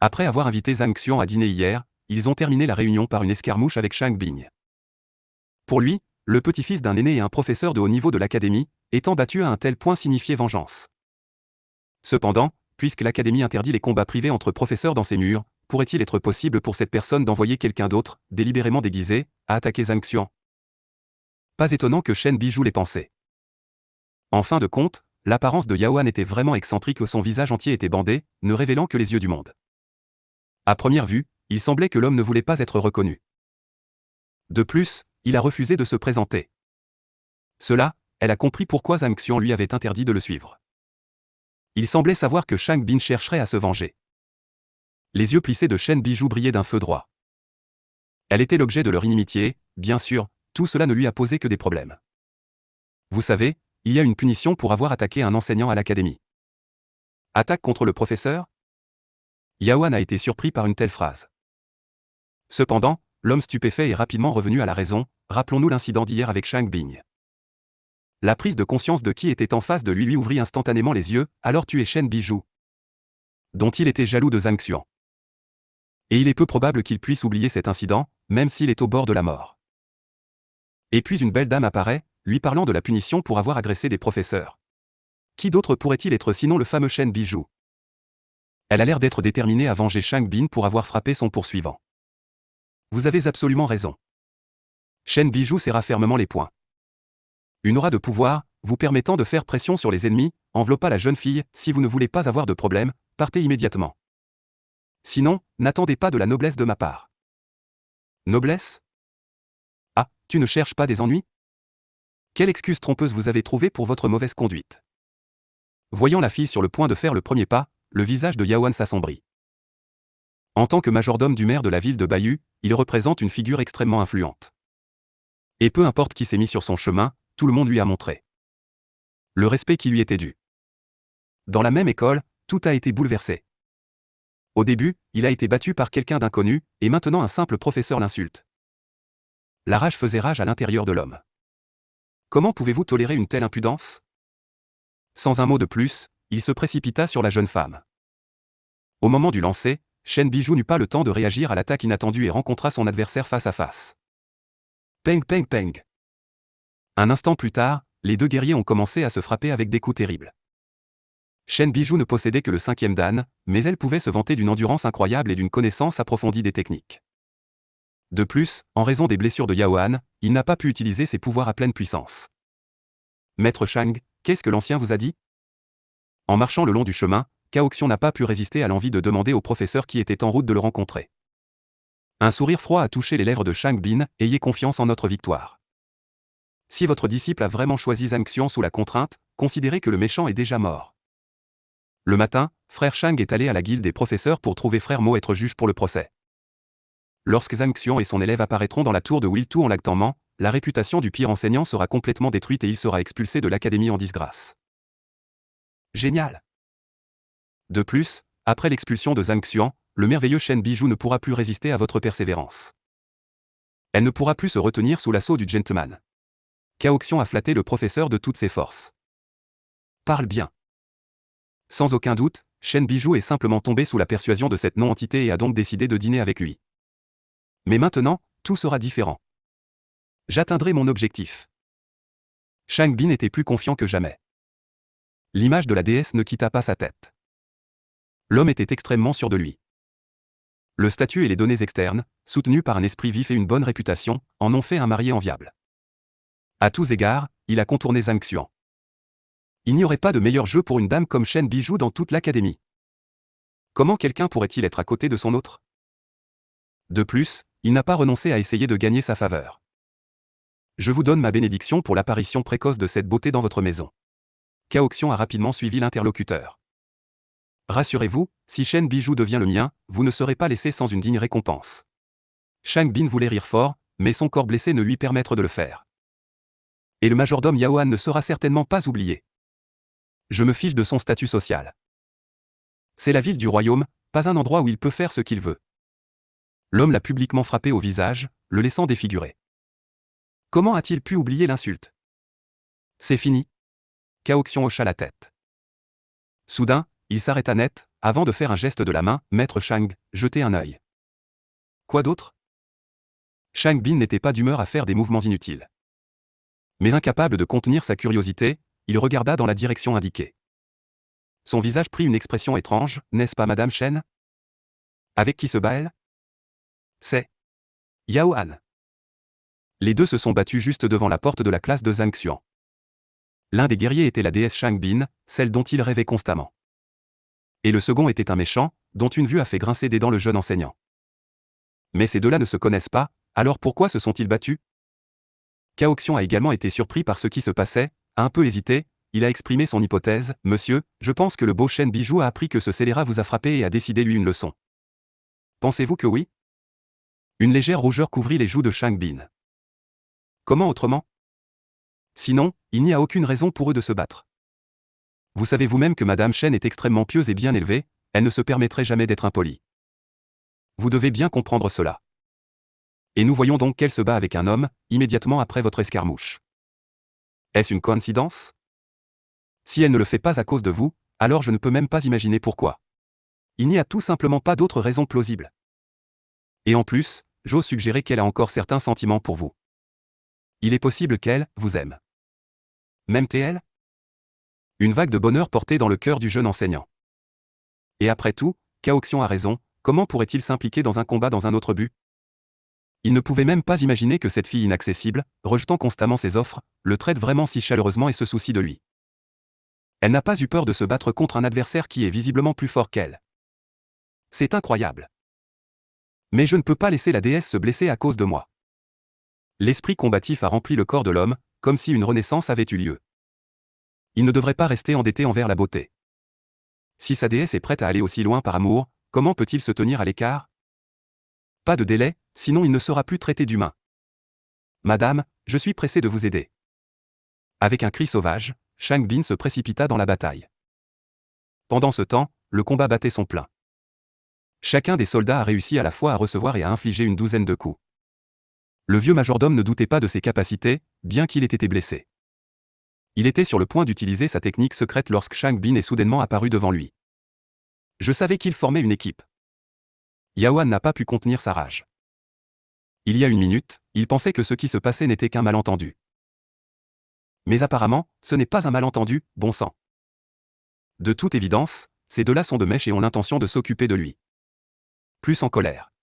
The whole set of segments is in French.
Après avoir invité Zhang Xian à dîner hier, ils ont terminé la réunion par une escarmouche avec Shang Bing. Pour lui, le petit-fils d'un aîné et un professeur de haut niveau de l'académie, étant battu à un tel point signifiait vengeance. Cependant, puisque l'académie interdit les combats privés entre professeurs dans ses murs, pourrait-il être possible pour cette personne d'envoyer quelqu'un d'autre, délibérément déguisé, à attaquer Zhang Xian? Pas étonnant que Shen Bijou l'ait pensé. En fin de compte, l'apparence de Yao Han était vraiment excentrique et son visage entier était bandé, ne révélant que les yeux du monde. À première vue, il semblait que l'homme ne voulait pas être reconnu. De plus, il a refusé de se présenter. Cela, elle a compris pourquoi Zhang Xian lui avait interdit de le suivre. Il semblait savoir que Shang Bin chercherait à se venger. Les yeux plissés de Shen Bijou brillaient d'un feu droit. Elle était l'objet de leur inimitié, bien sûr, tout cela ne lui a posé que des problèmes. Vous savez, il y a une punition pour avoir attaqué un enseignant à l'académie. Attaque contre le professeur? Yao Han a été surpris par une telle phrase. Cependant, l'homme stupéfait est rapidement revenu à la raison, rappelons-nous l'incident d'hier avec Shang Bing. La prise de conscience de qui était en face de lui ouvrit instantanément les yeux, alors tu es Shen Bijou, dont il était jaloux de Zhang Xian. Et il est peu probable qu'il puisse oublier cet incident, même s'il est au bord de la mort. Et puis une belle dame apparaît, lui parlant de la punition pour avoir agressé des professeurs. Qui d'autre pourrait-il être sinon le fameux Shen Bijou? Elle a l'air d'être déterminée à venger Shang Bin pour avoir frappé son poursuivant. Vous avez absolument raison. Shen Bijou serra fermement les poings. Une aura de pouvoir, vous permettant de faire pression sur les ennemis, enveloppa la jeune fille, si vous ne voulez pas avoir de problème, partez immédiatement. Sinon, n'attendez pas de la noblesse de ma part. Noblesse? Ah, tu ne cherches pas des ennuis? Quelle excuse trompeuse vous avez trouvée pour votre mauvaise conduite? Voyant la fille sur le point de faire le premier pas, le visage de Yao Han s'assombrit. En tant que majordome du maire de la ville de Bayu, il représente une figure extrêmement influente. Et peu importe qui s'est mis sur son chemin, tout le monde lui a montré le respect qui lui était dû. Dans la même école, tout a été bouleversé. Au début, il a été battu par quelqu'un d'inconnu, et maintenant un simple professeur l'insulte. La rage faisait rage à l'intérieur de l'homme. Comment pouvez-vous tolérer une telle impudence? Sans un mot de plus, il se précipita sur la jeune femme. Au moment du lancer, Shen Bijou n'eut pas le temps de réagir à l'attaque inattendue et rencontra son adversaire face à face. Peng peng peng. Un instant plus tard, les deux guerriers ont commencé à se frapper avec des coups terribles. Shen Bijou ne possédait que le 5e dan, mais elle pouvait se vanter d'une endurance incroyable et d'une connaissance approfondie des techniques. De plus, en raison des blessures de Yao Han, il n'a pas pu utiliser ses pouvoirs à pleine puissance. Maître Shang, qu'est-ce que l'ancien vous a dit? En marchant le long du chemin, Cao Xian n'a pas pu résister à l'envie de demander au professeur qui était en route de le rencontrer. Un sourire froid a touché les lèvres de Shang Bin, ayez confiance en notre victoire. Si votre disciple a vraiment choisi Zhang Xian sous la contrainte, considérez que le méchant est déjà mort. Le matin, frère Shang est allé à la guilde des professeurs pour trouver frère Mo être juge pour le procès. Lorsque Zhang Xian et son élève apparaîtront dans la tour de Wiltu en l'actant, la réputation du pire enseignant sera complètement détruite et il sera expulsé de l'académie en disgrâce. Génial! De plus, après l'expulsion de Zhang Xian, le merveilleux Shen Bijou ne pourra plus résister à votre persévérance. Elle ne pourra plus se retenir sous l'assaut du gentleman. Cao Xian a flatté le professeur de toutes ses forces. Parle bien. Sans aucun doute, Shen Bijou est simplement tombé sous la persuasion de cette non-entité et a donc décidé de dîner avec lui. Mais maintenant, tout sera différent. J'atteindrai mon objectif. Shang Bin était plus confiant que jamais. L'image de la déesse ne quitta pas sa tête. L'homme était extrêmement sûr de lui. Le statut et les données externes, soutenus par un esprit vif et une bonne réputation, en ont fait un marié enviable. À tous égards, il a contourné Zhang Xian. Il n'y aurait pas de meilleur jeu pour une dame comme Shen Bijou dans toute l'académie. Comment quelqu'un pourrait-il être à côté de son autre? De plus, il n'a pas renoncé à essayer de gagner sa faveur. Je vous donne ma bénédiction pour l'apparition précoce de cette beauté dans votre maison. Cao Xian a rapidement suivi l'interlocuteur. Rassurez-vous, si Shen Bijou devient le mien, vous ne serez pas laissé sans une digne récompense. Shang Bin voulait rire fort, mais son corps blessé ne lui permettre de le faire. Et le majordome Yao Han ne sera certainement pas oublié. Je me fiche de son statut social. C'est la ville du royaume, pas un endroit où il peut faire ce qu'il veut. L'homme l'a publiquement frappé au visage, le laissant défiguré. Comment a-t-il pu oublier l'insulte? C'est fini. Cao Xian hocha la tête. Soudain, il s'arrêta net, avant de faire un geste de la main, maître Shang, jetez un œil. Quoi d'autre? Shang Bin n'était pas d'humeur à faire des mouvements inutiles. Mais incapable de contenir sa curiosité, il regarda dans la direction indiquée. Son visage prit une expression étrange, n'est-ce pas Madame Shen? Avec qui se bat-elle? C'est Yao Han. Les deux se sont battus juste devant la porte de la classe de Zhang Xuan. L'un des guerriers était la déesse Shang Bin, celle dont il rêvait constamment. Et le second était un méchant, dont une vue a fait grincer des dents le jeune enseignant. Mais ces deux-là ne se connaissent pas, alors pourquoi se sont-ils battus? Cao Xian a également été surpris par ce qui se passait, a un peu hésité, il a exprimé son hypothèse, « Monsieur, je pense que le beau Shen Bijou a appris que ce scélérat vous a frappé et a décidé lui une leçon. » Pensez-vous que oui? Une légère rougeur couvrit les joues de Shang Bin. Comment autrement? Sinon, il n'y a aucune raison pour eux de se battre. Vous savez vous-même que Madame Shen est extrêmement pieuse et bien élevée, elle ne se permettrait jamais d'être impolie. Vous devez bien comprendre cela. Et nous voyons donc qu'elle se bat avec un homme, immédiatement après votre escarmouche. Est-ce une coïncidence? Si elle ne le fait pas à cause de vous, alors je ne peux même pas imaginer pourquoi. Il n'y a tout simplement pas d'autre raison plausible. Et en plus, j'ose suggérer qu'elle a encore certains sentiments pour vous. Il est possible qu'elle vous aime. M'aime-t-elle? Une vague de bonheur portée dans le cœur du jeune enseignant. Et après tout, Cao Xian a raison, comment pourrait-il s'impliquer dans un combat dans un autre but? Il ne pouvait même pas imaginer que cette fille inaccessible, rejetant constamment ses offres, le traite vraiment si chaleureusement et se soucie de lui. Elle n'a pas eu peur de se battre contre un adversaire qui est visiblement plus fort qu'elle. C'est incroyable. Mais je ne peux pas laisser la déesse se blesser à cause de moi. L'esprit combatif a rempli le corps de l'homme, comme si une renaissance avait eu lieu. Il ne devrait pas rester endetté envers la beauté. Si sa déesse est prête à aller aussi loin par amour, comment peut-il se tenir à l'écart? Pas de délai, sinon il ne sera plus traité d'humain. Madame, je suis pressé de vous aider. Avec un cri sauvage, Shang Bin se précipita dans la bataille. Pendant ce temps, le combat battait son plein. Chacun des soldats a réussi à la fois à recevoir et à infliger une douzaine de coups. Le vieux majordome ne doutait pas de ses capacités, bien qu'il ait été blessé. Il était sur le point d'utiliser sa technique secrète lorsque Shang Bin est soudainement apparu devant lui. Je savais qu'il formait une équipe. Yao Han n'a pas pu contenir sa rage. Il y a une minute, il pensait que ce qui se passait n'était qu'un malentendu. Mais apparemment, ce n'est pas un malentendu, bon sang. De toute évidence, ces deux-là sont de mèche et ont l'intention de s'occuper de lui. Plus en colère.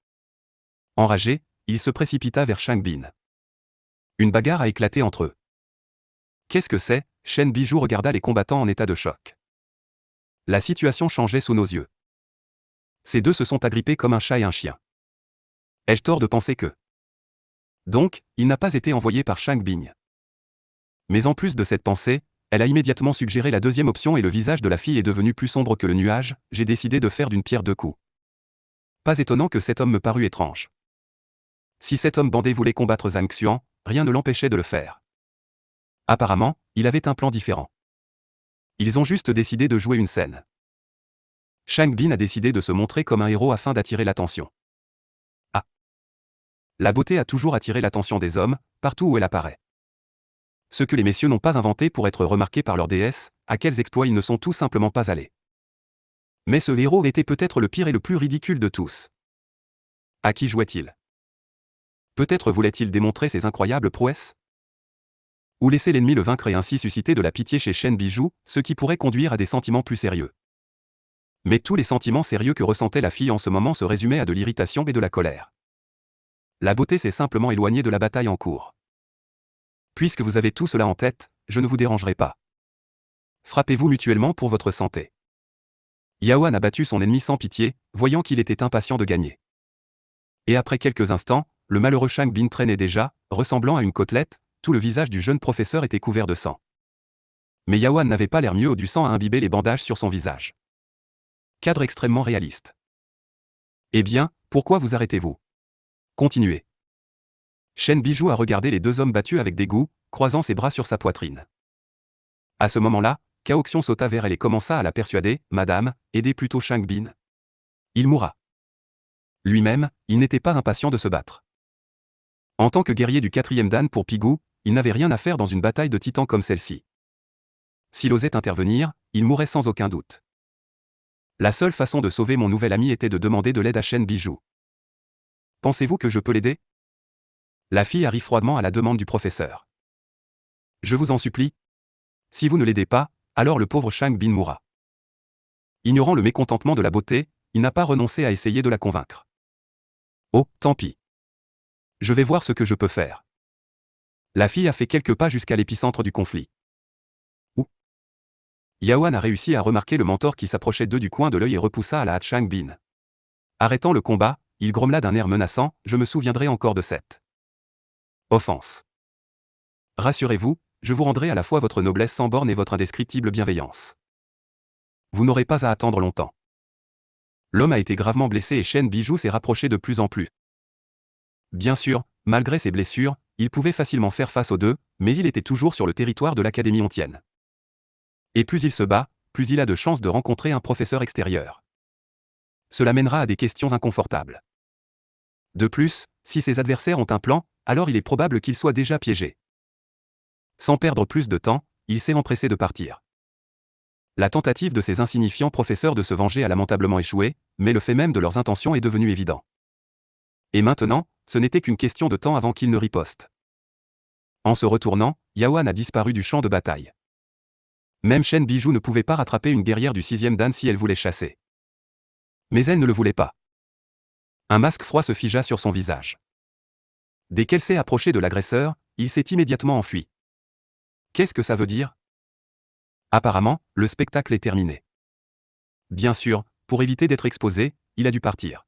Enragé, il se précipita vers Shang Bin. Une bagarre a éclaté entre eux. Qu'est-ce que c'est? Shen Bijou regarda les combattants en état de choc. La situation changeait sous nos yeux. Ces deux se sont agrippés comme un chat et un chien. Ai-je tort de penser que... Donc, il n'a pas été envoyé par Shang Bin. Mais en plus de cette pensée, elle a immédiatement suggéré la deuxième option et le visage de la fille est devenu plus sombre que le nuage, j'ai décidé de faire d'une pierre deux coups. Pas étonnant que cet homme me parût étrange. Si cet homme bandé voulait combattre Zhang Xuan, rien ne l'empêchait de le faire. Apparemment, il avait un plan différent. Ils ont juste décidé de jouer une scène. Shang Bin a décidé de se montrer comme un héros afin d'attirer l'attention. Ah! La beauté a toujours attiré l'attention des hommes, partout où elle apparaît. Ce que les messieurs n'ont pas inventé pour être remarqués par leur déesse, à quels exploits ils ne sont tout simplement pas allés. Mais ce héros était peut-être le pire et le plus ridicule de tous. À qui jouait-il? Peut-être voulait-il démontrer ses incroyables prouesses? Ou laisser l'ennemi le vaincre et ainsi susciter de la pitié chez Shen Bijou, ce qui pourrait conduire à des sentiments plus sérieux. Mais tous les sentiments sérieux que ressentait la fille en ce moment se résumaient à de l'irritation et de la colère. La beauté s'est simplement éloignée de la bataille en cours. Puisque vous avez tout cela en tête, je ne vous dérangerai pas. Frappez-vous mutuellement pour votre santé. Yao Han a battu son ennemi sans pitié, voyant qu'il était impatient de gagner. Et après quelques instants, le malheureux Shang Bin traînait déjà, ressemblant à une côtelette, tout le visage du jeune professeur était couvert de sang. Mais Yao Han n'avait pas l'air mieux du sang à imbiber les bandages sur son visage. Cadre extrêmement réaliste. Eh bien, pourquoi vous arrêtez-vous? Continuez. Shen Bijou a regardé les deux hommes battus avec dégoût, croisant ses bras sur sa poitrine. À ce moment-là, Cao Xian sauta vers elle et commença à la persuader, « Madame, aidez plutôt Shang Bin. Il mourra. » Lui-même, il n'était pas impatient de se battre. En tant que guerrier du 4e dan pour Pigou, il n'avait rien à faire dans une bataille de titans comme celle-ci. S'il osait intervenir, il mourrait sans aucun doute. La seule façon de sauver mon nouvel ami était de demander de l'aide à Shen Bijou. Pensez-vous que je peux l'aider? La fille arrive froidement à la demande du professeur. Je vous en supplie. Si vous ne l'aidez pas, alors le pauvre Shang Bin mourra. Ignorant le mécontentement de la beauté, il n'a pas renoncé à essayer de la convaincre. Oh, tant pis. Je vais voir ce que je peux faire. La fille a fait quelques pas jusqu'à l'épicentre du conflit. Où Yaoan a réussi à remarquer le mentor qui s'approchait d'eux du coin de l'œil et repoussa à la hâte Shang Bin. Arrêtant le combat, il grommela d'un air menaçant, « Je me souviendrai encore de cette offense. Rassurez-vous, je vous rendrai à la fois votre noblesse sans borne et votre indescriptible bienveillance. Vous n'aurez pas à attendre longtemps. » L'homme a été gravement blessé et Shen Bijou s'est rapproché de plus en plus. Bien sûr, malgré ses blessures, il pouvait facilement faire face aux deux, mais il était toujours sur le territoire de l'Académie Ontienne. Et plus il se bat, plus il a de chances de rencontrer un professeur extérieur. Cela mènera à des questions inconfortables. De plus, si ses adversaires ont un plan, alors il est probable qu'il soit déjà piégé. Sans perdre plus de temps, il s'est empressé de partir. La tentative de ces insignifiants professeurs de se venger a lamentablement échoué, mais le fait même de leurs intentions est devenu évident. Et maintenant, ce n'était qu'une question de temps avant qu'ils ne ripostent. En se retournant, Yaoan a disparu du champ de bataille. Même Shen Bijou ne pouvait pas rattraper une guerrière du 6e dan si elle voulait chasser. Mais elle ne le voulait pas. Un masque froid se figea sur son visage. Dès qu'elle s'est approchée de l'agresseur, il s'est immédiatement enfui. Qu'est-ce que ça veut dire? Apparemment, le spectacle est terminé. Bien sûr, pour éviter d'être exposé, il a dû partir.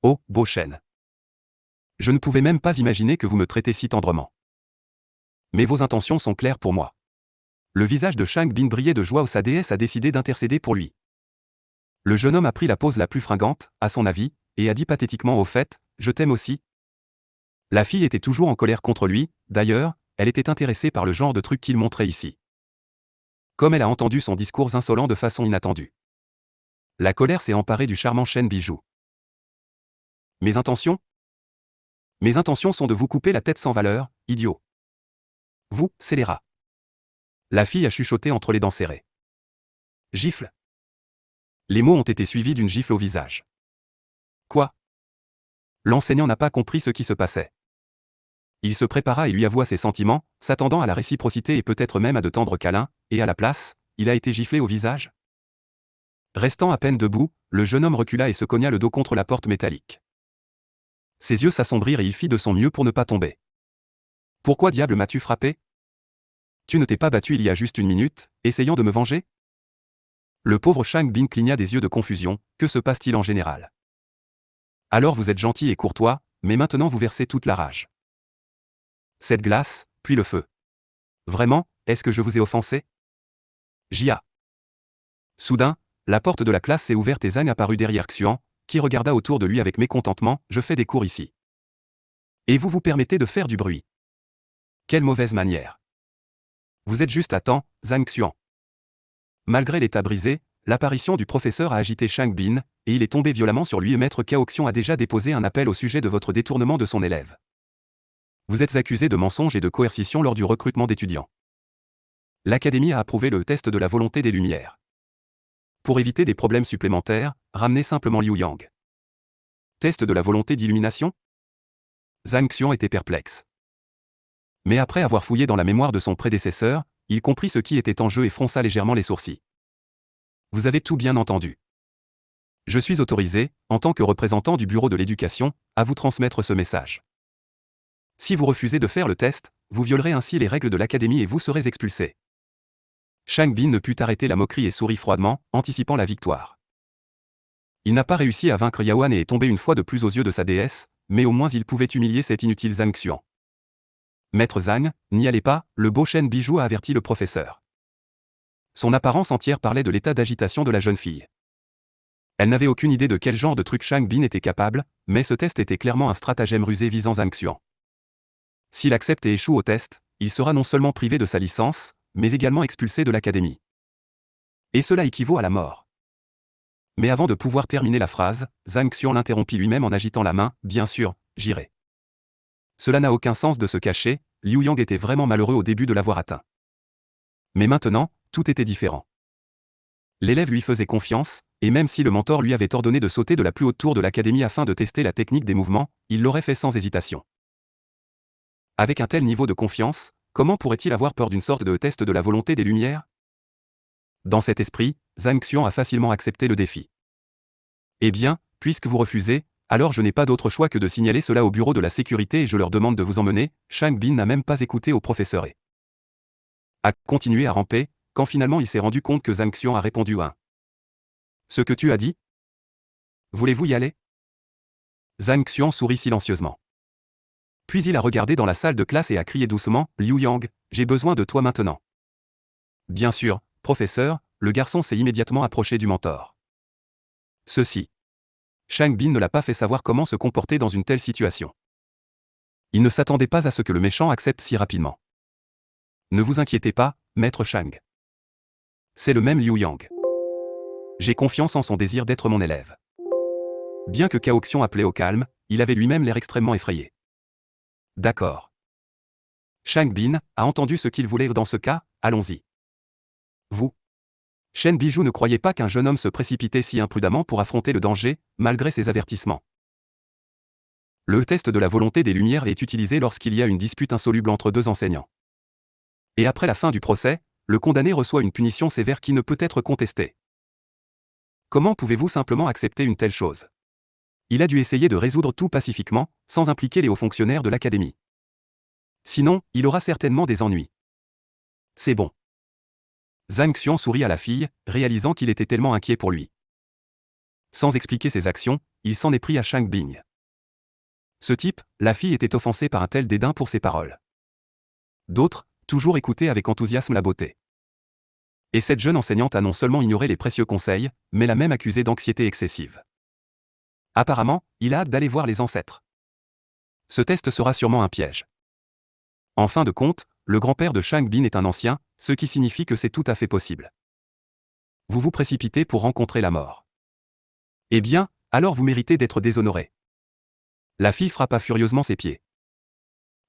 Oh, beau Shen. Je ne pouvais même pas imaginer que vous me traitez si tendrement. Mais vos intentions sont claires pour moi. Le visage de Shang Bin brillait de joie où sa déesse a décidé d'intercéder pour lui. Le jeune homme a pris la pose la plus fringante, à son avis, et a dit pathétiquement au fait, « Je t'aime aussi ». La fille était toujours en colère contre lui, d'ailleurs, elle était intéressée par le genre de truc qu'il montrait ici. Comme elle a entendu son discours insolent de façon inattendue. La colère s'est emparée du charmant Shen Bijou. Mes intentions? Mes intentions sont de vous couper la tête sans valeur, idiot. Vous, scélérat. La fille a chuchoté entre les dents serrées. Gifle. Les mots ont été suivis d'une gifle au visage. Quoi? L'enseignant n'a pas compris ce qui se passait. Il se prépara et lui avoua ses sentiments, s'attendant à la réciprocité et peut-être même à de tendres câlins, et à la place, il a été giflé au visage. Restant à peine debout, le jeune homme recula et se cogna le dos contre la porte métallique. Ses yeux s'assombrirent et il fit de son mieux pour ne pas tomber. Pourquoi diable m'as-tu frappé? Tu ne t'es pas battu il y a juste une minute, essayant de me venger? Le pauvre Shang Bin cligna des yeux de confusion, que se passe-t-il en général? Alors vous êtes gentil et courtois, mais maintenant vous versez toute la rage. Cette glace, puis le feu. Vraiment, est-ce que je vous ai offensé? Jia. Soudain, la porte de la classe s'est ouverte et Zhang apparut derrière Xuan, qui regarda autour de lui avec mécontentement, je fais des cours ici. Et vous vous permettez de faire du bruit. Quelle mauvaise manière. Vous êtes juste à temps, Zhang Xuan. Malgré l'état brisé, l'apparition du professeur a agité Shang Bin, et il est tombé violemment sur lui et Maître Cao Xian a déjà déposé un appel au sujet de votre détournement de son élève. Vous êtes accusé de mensonge et de coercition lors du recrutement d'étudiants. L'Académie a approuvé le test de la volonté des Lumières. Pour éviter des problèmes supplémentaires, ramenez simplement Liu Yang. Test de la volonté d'illumination? Zhang Xuan était perplexe. Mais après avoir fouillé dans la mémoire de son prédécesseur, il comprit ce qui était en jeu et fronça légèrement les sourcils. Vous avez tout bien entendu. Je suis autorisé, en tant que représentant du Bureau de l'Éducation, à vous transmettre ce message. Si vous refusez de faire le test, vous violerez ainsi les règles de l'Académie et vous serez expulsé. Shang Bin ne put arrêter la moquerie et sourit froidement, anticipant la victoire. Il n'a pas réussi à vaincre Yaoan et est tombé une fois de plus aux yeux de sa déesse, mais au moins il pouvait humilier cet inutile Zhang Xuan. Maître Zhang, n'y allez pas, le beau Shen Bijou a averti le professeur. Son apparence entière parlait de l'état d'agitation de la jeune fille. Elle n'avait aucune idée de quel genre de truc Shang Bin était capable, mais ce test était clairement un stratagème rusé visant Zhang Xuan. S'il accepte et échoue au test, il sera non seulement privé de sa licence, mais également expulsé de l'Académie. Et cela équivaut à la mort. Mais avant de pouvoir terminer la phrase, Zhang Xuan l'interrompit lui-même en agitant la main, bien sûr, j'irai. Cela n'a aucun sens de se cacher, Liu Yang était vraiment malheureux au début de l'avoir atteint. Mais maintenant, tout était différent. L'élève lui faisait confiance, et même si le mentor lui avait ordonné de sauter de la plus haute tour de l'académie afin de tester la technique des mouvements, il l'aurait fait sans hésitation. Avec un tel niveau de confiance, comment pourrait-il avoir peur d'une sorte de test de la volonté des Lumières? Dans cet esprit, Zhang Xian a facilement accepté le défi. Eh bien, puisque vous refusez, alors je n'ai pas d'autre choix que de signaler cela au bureau de la sécurité et je leur demande de vous emmener. Shang Bin n'a même pas écouté au professeur et a continué à ramper, quand finalement il s'est rendu compte que Zhang Xian a répondu à ce que tu as dit? Voulez-vous y aller? Zhang Xian sourit silencieusement. Puis il a regardé dans la salle de classe et a crié doucement, Liu Yang, j'ai besoin de toi maintenant. Bien sûr, professeur, le garçon s'est immédiatement approché du mentor. Ceci. Shang Bin ne l'a pas fait savoir comment se comporter dans une telle situation. Il ne s'attendait pas à ce que le méchant accepte si rapidement. Ne vous inquiétez pas, maître Shang. C'est le même Liu Yang. J'ai confiance en son désir d'être mon élève. Bien que Cao Xiong appelait au calme, il avait lui-même l'air extrêmement effrayé. D'accord. Shang Bin a entendu ce qu'il voulait dans ce cas, allons-y. Vous. Shen Bijou ne croyait pas qu'un jeune homme se précipitait si imprudemment pour affronter le danger, malgré ses avertissements. Le test de la volonté des Lumières est utilisé lorsqu'il y a une dispute insoluble entre deux enseignants. Et après la fin du procès, le condamné reçoit une punition sévère qui ne peut être contestée. Comment pouvez-vous simplement accepter une telle chose? Il a dû essayer de résoudre tout pacifiquement, sans impliquer les hauts fonctionnaires de l'académie. Sinon, il aura certainement des ennuis. C'est bon. Zhang Xian sourit à la fille, réalisant qu'il était tellement inquiet pour lui. Sans expliquer ses actions, il s'en est pris à Shang Bin. Ce type, la fille était offensée par un tel dédain pour ses paroles. D'autres, toujours écoutaient avec enthousiasme la beauté. Et cette jeune enseignante a non seulement ignoré les précieux conseils, mais l'a même accusé d'anxiété excessive. Apparemment, il a hâte d'aller voir les ancêtres. Ce test sera sûrement un piège. En fin de compte, le grand-père de Shang Bin est un ancien, ce qui signifie que c'est tout à fait possible. Vous vous précipitez pour rencontrer la mort. Eh bien, alors vous méritez d'être déshonoré. La fille frappa furieusement ses pieds.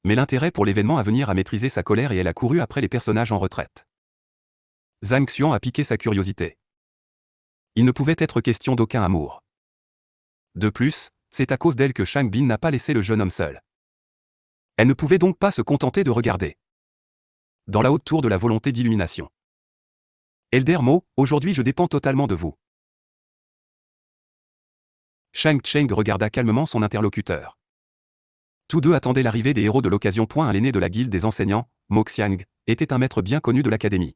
Mais l'intérêt pour l'événement à venir a maîtrisé sa colère et elle a couru après les personnages en retraite. Zhang Xian a piqué sa curiosité. Il ne pouvait être question d'aucun amour. De plus, c'est à cause d'elle que Shang Bin n'a pas laissé le jeune homme seul. Elle ne pouvait donc pas se contenter de regarder. Dans la haute tour de la volonté d'illumination. Elder Mo, aujourd'hui je dépends totalement de vous. Shang Cheng regarda calmement son interlocuteur. Tous deux attendaient l'arrivée des héros de l'occasion. L'aîné de la guilde des enseignants, Mo Xiang, était un maître bien connu de l'académie.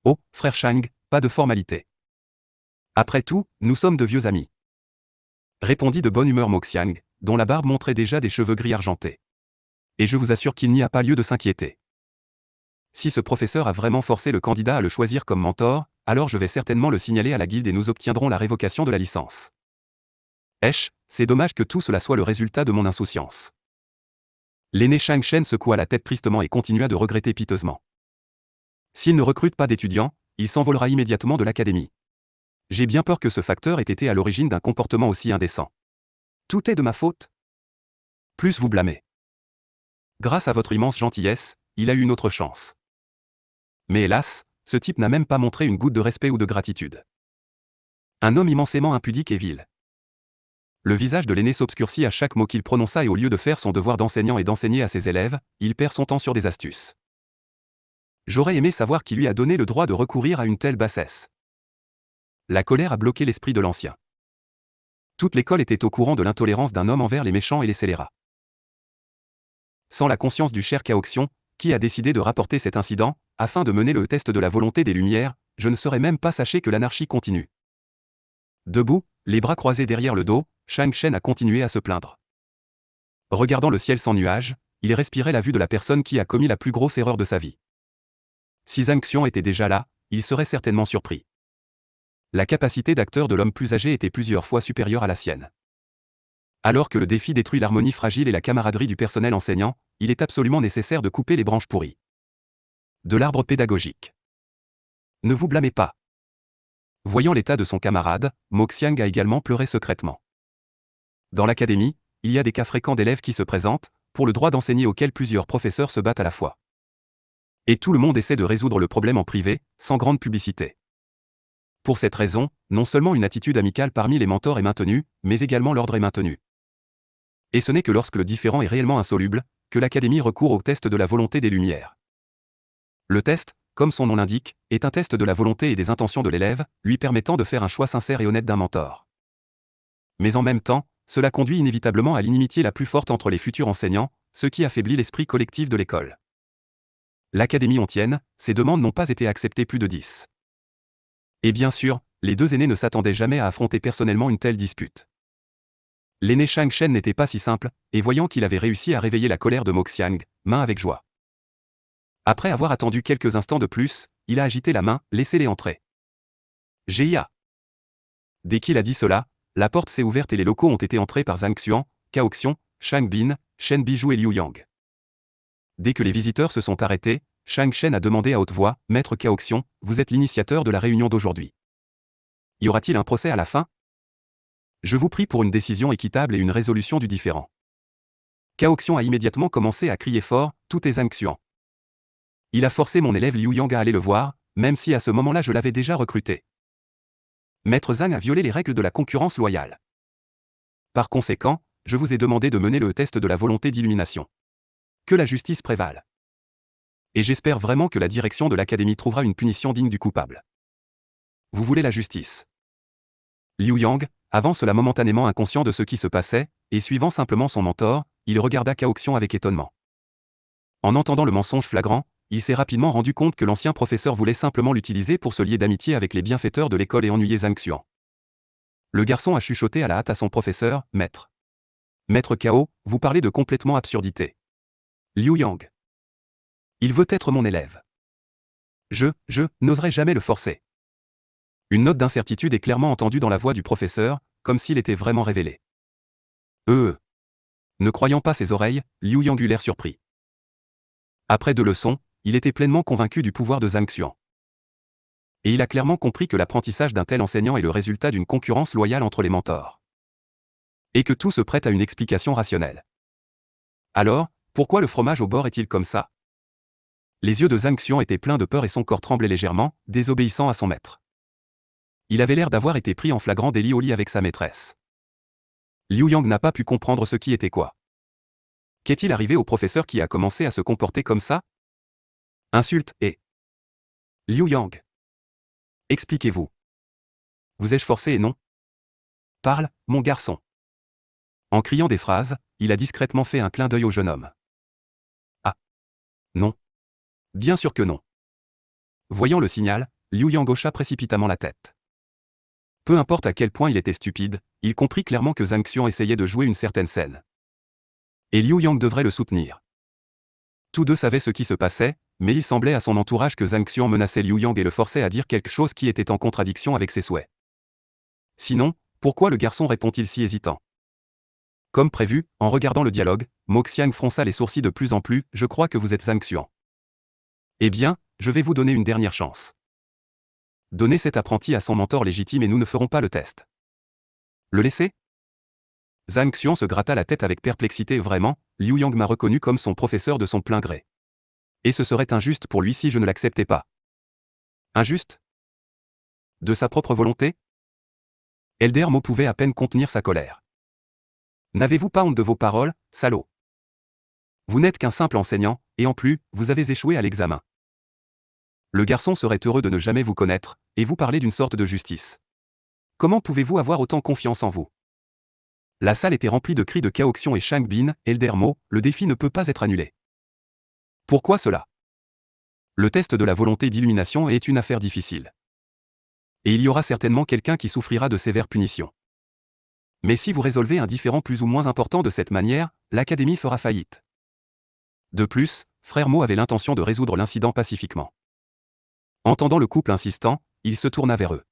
Oh, frère Shang, pas de formalité. Après tout, nous sommes de vieux amis. Répondit de bonne humeur Mo Xiang, dont la barbe montrait déjà des cheveux gris argentés. Et je vous assure qu'il n'y a pas lieu de s'inquiéter. Si ce professeur a vraiment forcé le candidat à le choisir comme mentor, alors je vais certainement le signaler à la guilde et nous obtiendrons la révocation de la licence. C'est dommage que tout cela soit le résultat de mon insouciance. L'aîné Shang Shen secoua la tête tristement et continua de regretter piteusement. S'il ne recrute pas d'étudiants, il s'envolera immédiatement de l'académie. J'ai bien peur que ce facteur ait été à l'origine d'un comportement aussi indécent. Tout est de ma faute. Plus vous blâmez. Grâce à votre immense gentillesse, il a eu une autre chance. Mais hélas, ce type n'a même pas montré une goutte de respect ou de gratitude. Un homme immensément impudique et vil. Le visage de l'aîné s'obscurcit à chaque mot qu'il prononça et au lieu de faire son devoir d'enseignant et d'enseigner à ses élèves, il perd son temps sur des astuces. J'aurais aimé savoir qui lui a donné le droit de recourir à une telle bassesse. La colère a bloqué l'esprit de l'ancien. Toute l'école était au courant de l'intolérance d'un homme envers les méchants et les scélérats. Sans la conscience du cher Cao Xiong, qui a décidé de rapporter cet incident, afin de mener le test de la volonté des Lumières, je ne serais même pas sachez que l'anarchie continue. Debout, les bras croisés derrière le dos, Shang Shen a continué à se plaindre. Regardant le ciel sans nuages, il respirait la vue de la personne qui a commis la plus grosse erreur de sa vie. Si Zhang Xian était déjà là, il serait certainement surpris. La capacité d'acteur de l'homme plus âgé était plusieurs fois supérieure à la sienne. Alors que le défi détruit l'harmonie fragile et la camaraderie du personnel enseignant, il est absolument nécessaire de couper les branches pourries de l'arbre pédagogique. Ne vous blâmez pas. Voyant l'état de son camarade, Mo Xiang a également pleuré secrètement. Dans l'académie, il y a des cas fréquents d'élèves qui se présentent, pour le droit d'enseigner auquel plusieurs professeurs se battent à la fois. Et tout le monde essaie de résoudre le problème en privé, sans grande publicité. Pour cette raison, non seulement une attitude amicale parmi les mentors est maintenue, mais également l'ordre est maintenu. Et ce n'est que lorsque le différend est réellement insoluble, que l'Académie recourt au test de la volonté des Lumières. Le test, comme son nom l'indique, est un test de la volonté et des intentions de l'élève, lui permettant de faire un choix sincère et honnête d'un mentor. Mais en même temps, cela conduit inévitablement à l'inimitié la plus forte entre les futurs enseignants, ce qui affaiblit l'esprit collectif de l'école. L'Académie Ontienne, ces demandes n'ont pas été acceptées plus de 10. Et bien sûr, les deux aînés ne s'attendaient jamais à affronter personnellement une telle dispute. L'aîné Shang Shen n'était pas si simple, et voyant qu'il avait réussi à réveiller la colère de Mo Xiang, main avec joie. Après avoir attendu quelques instants de plus, il a agité la main, laissez-les entrer. GIA. Dès qu'il a dit cela, la porte s'est ouverte et les locaux ont été entrés par Zhang Xuan, Cao Xiong, Shang Bin, Shen Bijou et Liu Yang. Dès que les visiteurs se sont arrêtés, Shang Shen a demandé à haute voix, Maître Cao Xiong, vous êtes l'initiateur de la réunion d'aujourd'hui. Y aura-t-il un procès à la fin? Je vous prie pour une décision équitable et une résolution du différend. Cao Xiong a immédiatement commencé à crier fort, tout est Zhang Xuan. Il a forcé mon élève Liu Yang à aller le voir, même si à ce moment-là je l'avais déjà recruté. Maître Zhang a violé les règles de la concurrence loyale. Par conséquent, je vous ai demandé de mener le test de la volonté d'illumination. Que la justice prévale. Et j'espère vraiment que la direction de l'Académie trouvera une punition digne du coupable. Vous voulez la justice. Liu Yang, avant cela momentanément inconscient de ce qui se passait, et suivant simplement son mentor, il regarda Cao Xiong avec étonnement. En entendant le mensonge flagrant, il s'est rapidement rendu compte que l'ancien professeur voulait simplement l'utiliser pour se lier d'amitié avec les bienfaiteurs de l'école et ennuyer Zhang Xuan. Le garçon a chuchoté à la hâte à son professeur, Maître. Maître Cao, vous parlez de complètement absurdité. Liu Yang. Il veut être mon élève. Je n'oserais jamais le forcer. Une note d'incertitude est clairement entendue dans la voix du professeur, comme s'il était vraiment révélé. Ne croyant pas ses oreilles, Liu Yang eut l'air surpris. Après 2 leçons, il était pleinement convaincu du pouvoir de Zhang Xuan. Et il a clairement compris que l'apprentissage d'un tel enseignant est le résultat d'une concurrence loyale entre les mentors. Et que tout se prête à une explication rationnelle. Alors, pourquoi le fromage au bord est-il comme ça? Les yeux de Zhang Xuan étaient pleins de peur et son corps tremblait légèrement, désobéissant à son maître. Il avait l'air d'avoir été pris en flagrant délit au lit avec sa maîtresse. Liu Yang n'a pas pu comprendre ce qui était quoi. Qu'est-il arrivé au professeur qui a commencé à se comporter comme ça? Insulte et... Liu Yang. Expliquez-vous. Vous ai-je forcé et non? Parle, mon garçon. En criant des phrases, il a discrètement fait un clin d'œil au jeune homme. Ah. Non. Bien sûr que non. Voyant le signal, Liu Yang hocha précipitamment la tête. Peu importe à quel point il était stupide, il comprit clairement que Zhang Xuan essayait de jouer une certaine scène. Et Liu Yang devrait le soutenir. Tous deux savaient ce qui se passait, mais il semblait à son entourage que Zhang Xuan menaçait Liu Yang et le forçait à dire quelque chose qui était en contradiction avec ses souhaits. Sinon, pourquoi le garçon répond-il si hésitant? Comme prévu, en regardant le dialogue, Mo Xiang fronça les sourcils de plus en plus, je crois que vous êtes Zhang Xuan. Eh bien, je vais vous donner une dernière chance. Donnez cet apprenti à son mentor légitime et nous ne ferons pas le test. Le laisser? Zhang Xuan se gratta la tête avec perplexité. Vraiment, Liu Yang m'a reconnu comme son professeur de son plein gré. Et ce serait injuste pour lui si je ne l'acceptais pas. Injuste? De sa propre volonté? Elder Mo pouvait à peine contenir sa colère. N'avez-vous pas honte de vos paroles, salaud? Vous n'êtes qu'un simple enseignant, et en plus, vous avez échoué à l'examen. Le garçon serait heureux de ne jamais vous connaître, et vous parler d'une sorte de justice. Comment pouvez-vous avoir autant confiance en vous? La salle était remplie de cris de Cao Xiong et Shang Bin, Elder Mo, le défi ne peut pas être annulé. Pourquoi cela? Le test de la volonté d'illumination est une affaire difficile. Et il y aura certainement quelqu'un qui souffrira de sévères punitions. Mais si vous résolvez un différend plus ou moins important de cette manière, l'Académie fera faillite. De plus, Frère Mo avait l'intention de résoudre l'incident pacifiquement. Entendant le couple insistant, il se tourna vers eux.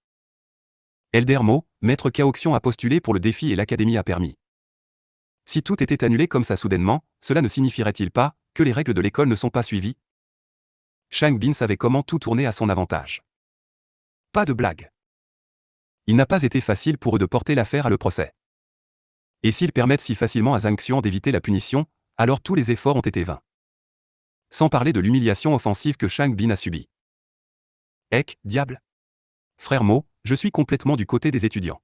Elder Mo, Maître Cao Xiong a postulé pour le défi et l'Académie a permis. Si tout était annulé comme ça soudainement, cela ne signifierait-il pas que les règles de l'école ne sont pas suivies? Shang Bin savait comment tout tourner à son avantage. Pas de blague. Il n'a pas été facile pour eux de porter l'affaire à le procès. Et s'ils permettent si facilement à Zhang Xuan d'éviter la punition, alors tous les efforts ont été vains. Sans parler de l'humiliation offensive que Shang Bin a subie. Diable! Frère Mo, je suis complètement du côté des étudiants.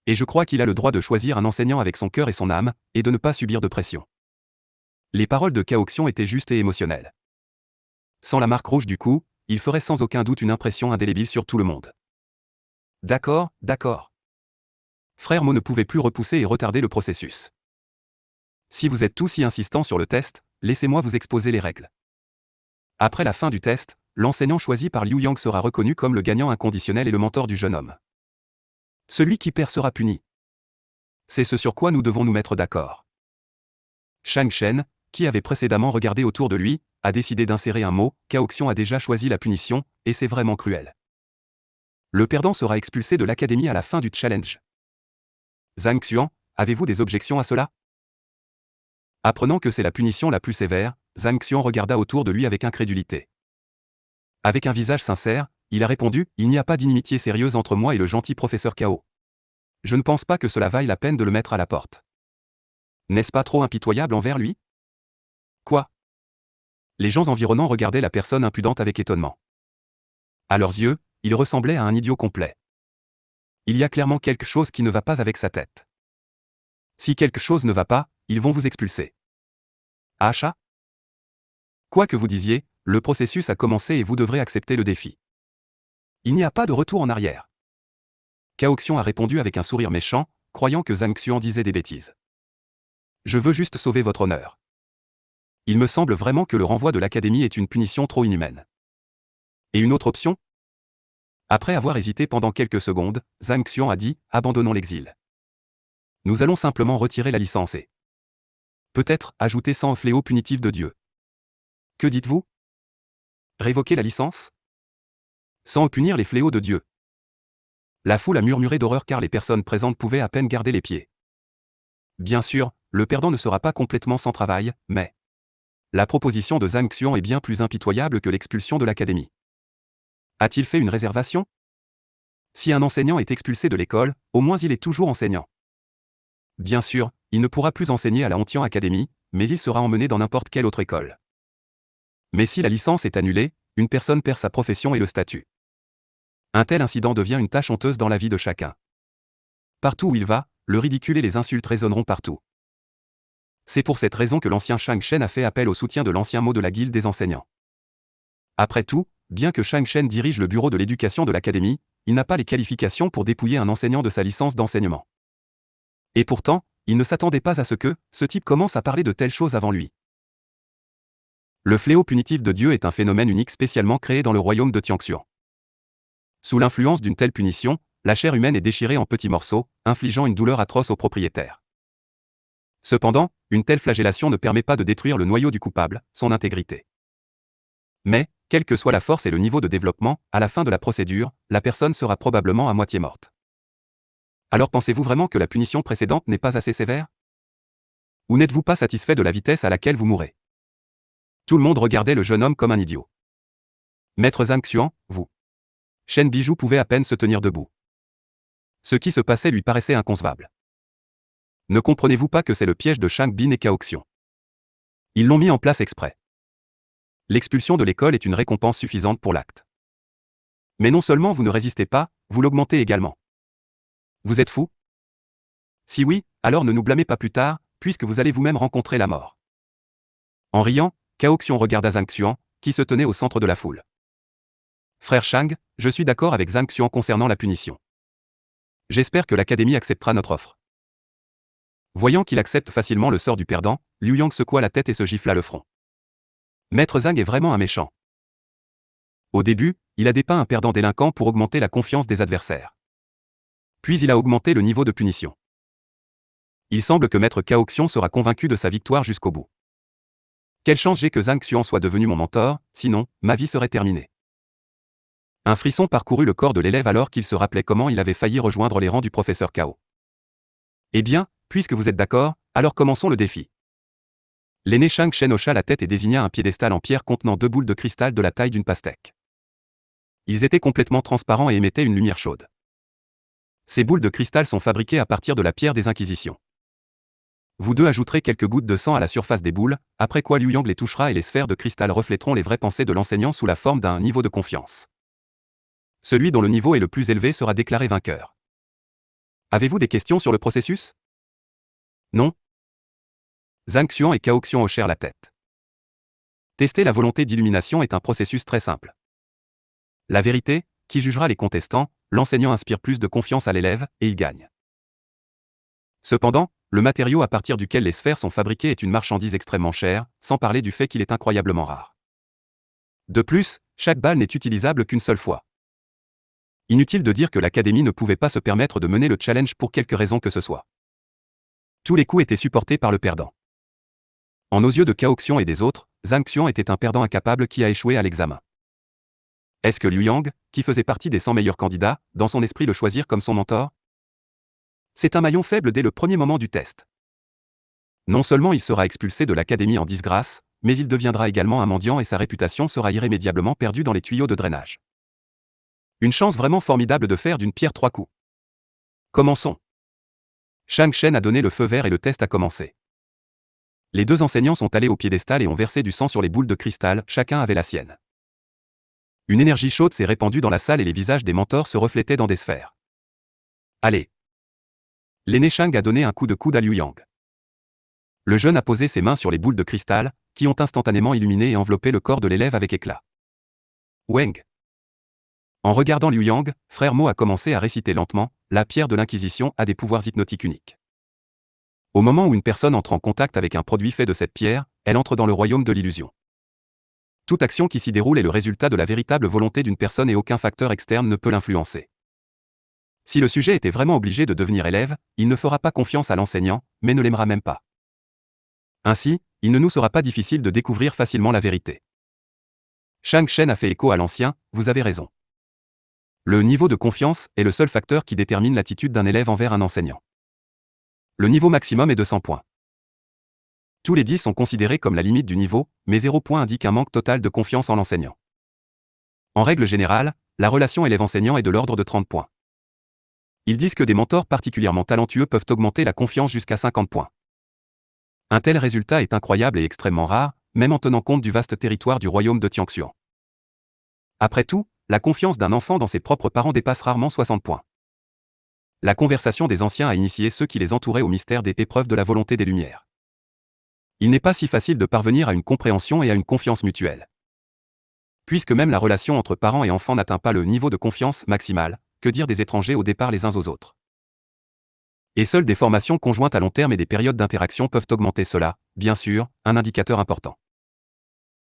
Et je crois qu'il a le droit de choisir un enseignant avec son cœur et son âme, et de ne pas subir de pression. Les paroles de Cao étaient justes et émotionnelles. Sans la marque rouge du cou, il ferait sans aucun doute une impression indélébile sur tout le monde. D'accord, d'accord. Frère Mo ne pouvait plus repousser et retarder le processus. Si vous êtes tous si insistants sur le test, laissez-moi vous exposer les règles. Après la fin du test, l'enseignant choisi par Liu Yang sera reconnu comme le gagnant inconditionnel et le mentor du jeune homme. Celui qui perd sera puni. C'est ce sur quoi nous devons nous mettre d'accord. Shang Shen, qui avait précédemment regardé autour de lui, a décidé d'insérer un mot. Cao a déjà choisi la punition, et c'est vraiment cruel. Le perdant sera expulsé de l'académie à la fin du challenge. Zhang Xuan, avez-vous des objections à cela? Apprenant que c'est la punition la plus sévère, Zhang Xuan regarda autour de lui avec incrédulité. Avec un visage sincère, il a répondu « Il n'y a pas d'inimitié sérieuse entre moi et le gentil professeur Cao. Je ne pense pas que cela vaille la peine de le mettre à la porte. N'est-ce pas trop impitoyable envers lui? Quoi? Les gens environnants regardaient la personne impudente avec étonnement. À leurs yeux, il ressemblait à un idiot complet. Il y a clairement quelque chose qui ne va pas avec sa tête. Si quelque chose ne va pas, ils vont vous expulser. Acha? Quoi que vous disiez, le processus a commencé et vous devrez accepter le défi. Il n'y a pas de retour en arrière. Cao a répondu avec un sourire méchant, croyant que Zhang Xuan disait des bêtises. Je veux juste sauver votre honneur. Il me semble vraiment que le renvoi de l'académie est une punition trop inhumaine. Et une autre option? Après avoir hésité pendant quelques secondes, Zhang Xuan a dit « Abandonnons l'exil. Nous allons simplement retirer la licence et peut-être ajouter 100 au fléau punitif de Dieu. Que dites-vous? Révoquer la licence? Sans punir les fléaux de Dieu. » La foule a murmuré d'horreur car les personnes présentes pouvaient à peine garder les pieds. Bien sûr, le perdant ne sera pas complètement sans travail, mais la proposition de Zhang Xuan est bien plus impitoyable que l'expulsion de l'académie. A-t-il fait une réservation? Si un enseignant est expulsé de l'école, au moins il est toujours enseignant. Bien sûr, il ne pourra plus enseigner à la Hontian Academy, mais il sera emmené dans n'importe quelle autre école. Mais si la licence est annulée, une personne perd sa profession et le statut. Un tel incident devient une tâche honteuse dans la vie de chacun. Partout où il va, le ridicule et les insultes résonneront partout. C'est pour cette raison que l'ancien Shang Shen a fait appel au soutien de l'ancien mot de la guilde des enseignants. Après tout, bien que Shang Shen dirige le bureau de l'éducation de l'académie, il n'a pas les qualifications pour dépouiller un enseignant de sa licence d'enseignement. Et pourtant, il ne s'attendait pas à ce que ce type commence à parler de telles choses avant lui. Le fléau punitif de Dieu est un phénomène unique spécialement créé dans le royaume de Tianxuan. Sous l'influence d'une telle punition, la chair humaine est déchirée en petits morceaux, infligeant une douleur atroce au propriétaire. Cependant, une telle flagellation ne permet pas de détruire le noyau du coupable, son intégrité. Mais, quelle que soit la force et le niveau de développement, à la fin de la procédure, la personne sera probablement à moitié morte. Alors pensez-vous vraiment que la punition précédente n'est pas assez sévère? Ou n'êtes-vous pas satisfait de la vitesse à laquelle vous mourrez? Tout le monde regardait le jeune homme comme un idiot. Maître Zhang Xuan, vous. Shen Bijou pouvait à peine se tenir debout. Ce qui se passait lui paraissait inconcevable. Ne comprenez-vous pas que c'est le piège de Shang Bin et Cao Xiong? Ils l'ont mis en place exprès. L'expulsion de l'école est une récompense suffisante pour l'acte. Mais non seulement vous ne résistez pas, vous l'augmentez également. Vous êtes fou? Si oui, alors ne nous blâmez pas plus tard, puisque vous allez vous-même rencontrer la mort. En riant, Cao Xiong regarda Zhang Xuan, qui se tenait au centre de la foule. Frère Shang, je suis d'accord avec Zhang Xuan concernant la punition. J'espère que l'Académie acceptera notre offre. Voyant qu'il accepte facilement le sort du perdant, Liu Yang secoua la tête et se gifla le front. Maître Zhang est vraiment un méchant. Au début, il a dépeint un perdant délinquant pour augmenter la confiance des adversaires. Puis il a augmenté le niveau de punition. Il semble que Maître Cao Xiong sera convaincu de sa victoire jusqu'au bout. Quelle chance j'ai que Zhang Xuan soit devenu mon mentor, sinon, ma vie serait terminée. Un frisson parcourut le corps de l'élève alors qu'il se rappelait comment il avait failli rejoindre les rangs du professeur Cao. Eh bien, puisque vous êtes d'accord, alors commençons le défi. L'aîné Shang Shen hocha la tête et désigna un piédestal en pierre contenant 2 boules de cristal de la taille d'une pastèque. Ils étaient complètement transparents et émettaient une lumière chaude. Ces boules de cristal sont fabriquées à partir de la pierre des Inquisitions. Vous deux ajouterez quelques gouttes de sang à la surface des boules, après quoi Liu Yang les touchera et les sphères de cristal reflèteront les vraies pensées de l'enseignant sous la forme d'un niveau de confiance. Celui dont le niveau est le plus élevé sera déclaré vainqueur. Avez-vous des questions sur le processus? Non? Zhang Xuan et Cao Xian hochèrent la tête. Tester la volonté d'illumination est un processus très simple. La vérité, qui jugera les contestants, l'enseignant inspire plus de confiance à l'élève, et il gagne. Cependant, le matériau à partir duquel les sphères sont fabriquées est une marchandise extrêmement chère, sans parler du fait qu'il est incroyablement rare. De plus, chaque balle n'est utilisable qu'une seule fois. Inutile de dire que l'Académie ne pouvait pas se permettre de mener le challenge pour quelque raison que ce soit. Tous les coups étaient supportés par le perdant. En aux yeux de Cao Xian et des autres, Zhang Xuan était un perdant incapable qui a échoué à l'examen. Est-ce que Liu Yang, qui faisait partie des 100 meilleurs candidats, dans son esprit le choisir comme son mentor? C'est un maillon faible dès le premier moment du test. Non seulement il sera expulsé de l'Académie en disgrâce, mais il deviendra également un mendiant et sa réputation sera irrémédiablement perdue dans les tuyaux de drainage. Une chance vraiment formidable de faire d'une pierre trois coups. Commençons. Shang Shen a donné le feu vert et le test a commencé. Les deux enseignants sont allés au piédestal et ont versé du sang sur les boules de cristal, chacun avait la sienne. Une énergie chaude s'est répandue dans la salle et les visages des mentors se reflétaient dans des sphères. Allez. L'aîné Shang a donné un coup de coude à Liu Yang. Le jeune a posé ses mains sur les boules de cristal, qui ont instantanément illuminé et enveloppé le corps de l'élève avec éclat. Weng. En regardant Liu Yang, frère Mo a commencé à réciter lentement, la pierre de l'Inquisition a des pouvoirs hypnotiques uniques. Au moment où une personne entre en contact avec un produit fait de cette pierre, elle entre dans le royaume de l'illusion. Toute action qui s'y déroule est le résultat de la véritable volonté d'une personne et aucun facteur externe ne peut l'influencer. Si le sujet était vraiment obligé de devenir élève, il ne fera pas confiance à l'enseignant, mais ne l'aimera même pas. Ainsi, il ne nous sera pas difficile de découvrir facilement la vérité. Shang Shen a fait écho à l'ancien, vous avez raison. Le niveau de confiance est le seul facteur qui détermine l'attitude d'un élève envers un enseignant. Le niveau maximum est de 100 points. Tous les 10 sont considérés comme la limite du niveau, mais 0 point indique un manque total de confiance en l'enseignant. En règle générale, la relation élève-enseignant est de l'ordre de 30 points. Ils disent que des mentors particulièrement talentueux peuvent augmenter la confiance jusqu'à 50 points. Un tel résultat est incroyable et extrêmement rare, même en tenant compte du vaste territoire du royaume de Tianxuan. Après tout, la confiance d'un enfant dans ses propres parents dépasse rarement 60 points. La conversation des anciens a initié ceux qui les entouraient au mystère des épreuves de la volonté des Lumières. Il n'est pas si facile de parvenir à une compréhension et à une confiance mutuelle. Puisque même la relation entre parents et enfants n'atteint pas le niveau de confiance maximal, que dire des étrangers au départ les uns aux autres? Et seules des formations conjointes à long terme et des périodes d'interaction peuvent augmenter cela, bien sûr, un indicateur important.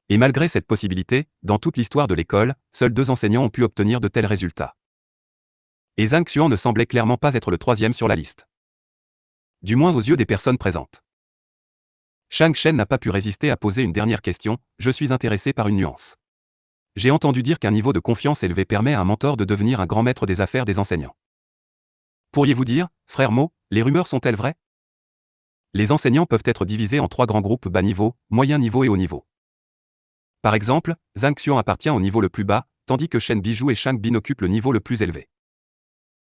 Et malgré cette possibilité, dans toute l'histoire de l'école, seuls 2 enseignants ont pu obtenir de tels résultats. Et Zhang Xuan ne semblait clairement pas être le troisième sur la liste. Du moins aux yeux des personnes présentes. Shang Shen n'a pas pu résister à poser une dernière question, je suis intéressé par une nuance. J'ai entendu dire qu'un niveau de confiance élevé permet à un mentor de devenir un grand maître des affaires des enseignants. Pourriez-vous dire, frère Mo, les rumeurs sont-elles vraies? Les enseignants peuvent être divisés en 3 grands groupes bas niveau, moyen niveau et haut niveau. Par exemple, Zhang Xuan appartient au niveau le plus bas, tandis que Shen Bijou et Shang Bin occupent le niveau le plus élevé.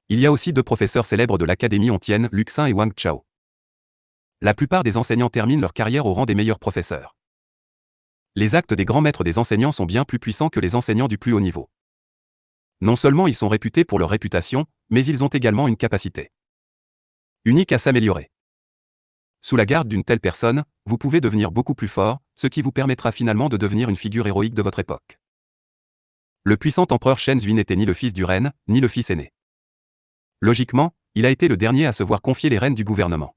Il y a aussi 2 professeurs célèbres de l'Académie Ontienne, Luxin et Wang Chao. La plupart des enseignants terminent leur carrière au rang des meilleurs professeurs. Les actes des grands maîtres des enseignants sont bien plus puissants que les enseignants du plus haut niveau. Non seulement ils sont réputés pour leur réputation, mais ils ont également une capacité unique à s'améliorer. Sous la garde d'une telle personne, vous pouvez devenir beaucoup plus fort, ce qui vous permettra finalement de devenir une figure héroïque de votre époque. Le puissant empereur Shen Zui n'était ni le fils du renne, ni le fils aîné. Logiquement, il a été le dernier à se voir confier les rênes du gouvernement.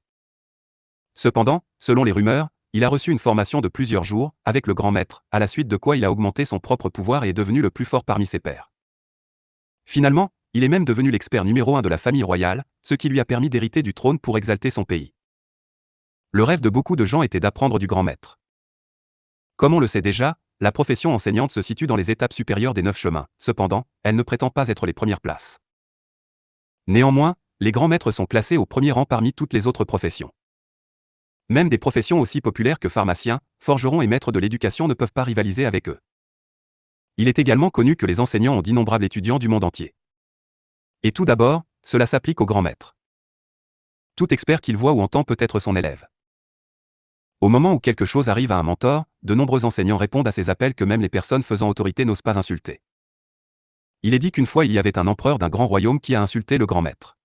Cependant, selon les rumeurs, il a reçu une formation de plusieurs jours, avec le grand maître, à la suite de quoi il a augmenté son propre pouvoir et est devenu le plus fort parmi ses pairs. Finalement, il est même devenu l'expert numéro 1 de la famille royale, ce qui lui a permis d'hériter du trône pour exalter son pays. Le rêve de beaucoup de gens était d'apprendre du grand maître. Comme on le sait déjà, la profession enseignante se situe dans les étapes supérieures des 9 chemins, cependant, elle ne prétend pas être les premières places. Néanmoins, les grands maîtres sont classés au premier rang parmi toutes les autres professions. Même des professions aussi populaires que pharmaciens, forgerons et maîtres de l'éducation ne peuvent pas rivaliser avec eux. Il est également connu que les enseignants ont d'innombrables étudiants du monde entier. Et tout d'abord, cela s'applique aux grands maîtres. Tout expert qu'il voit ou entend peut être son élève. Au moment où quelque chose arrive à un mentor, de nombreux enseignants répondent à ces appels que même les personnes faisant autorité n'osent pas insulter. Il est dit qu'une fois il y avait un empereur d'un grand royaume qui a insulté le grand maître.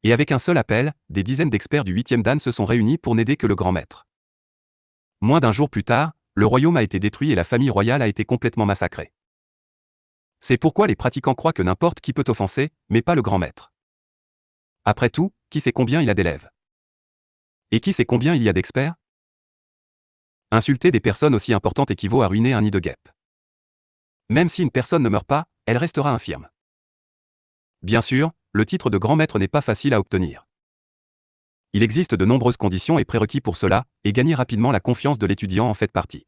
Et avec un seul appel, des dizaines d'experts du 8e dan se sont réunis pour n'aider que le grand maître. Moins d'un jour plus tard, le royaume a été détruit et la famille royale a été complètement massacrée. C'est pourquoi les pratiquants croient que n'importe qui peut offenser, mais pas le grand maître. Après tout, qui sait combien il a d'élèves? Et qui sait combien il y a d'experts? Insulter des personnes aussi importantes équivaut à ruiner un nid de guêpes. Même si une personne ne meurt pas, elle restera infirme. Bien sûr, le titre de grand maître n'est pas facile à obtenir. Il existe de nombreuses conditions et prérequis pour cela, et gagner rapidement la confiance de l'étudiant en fait partie.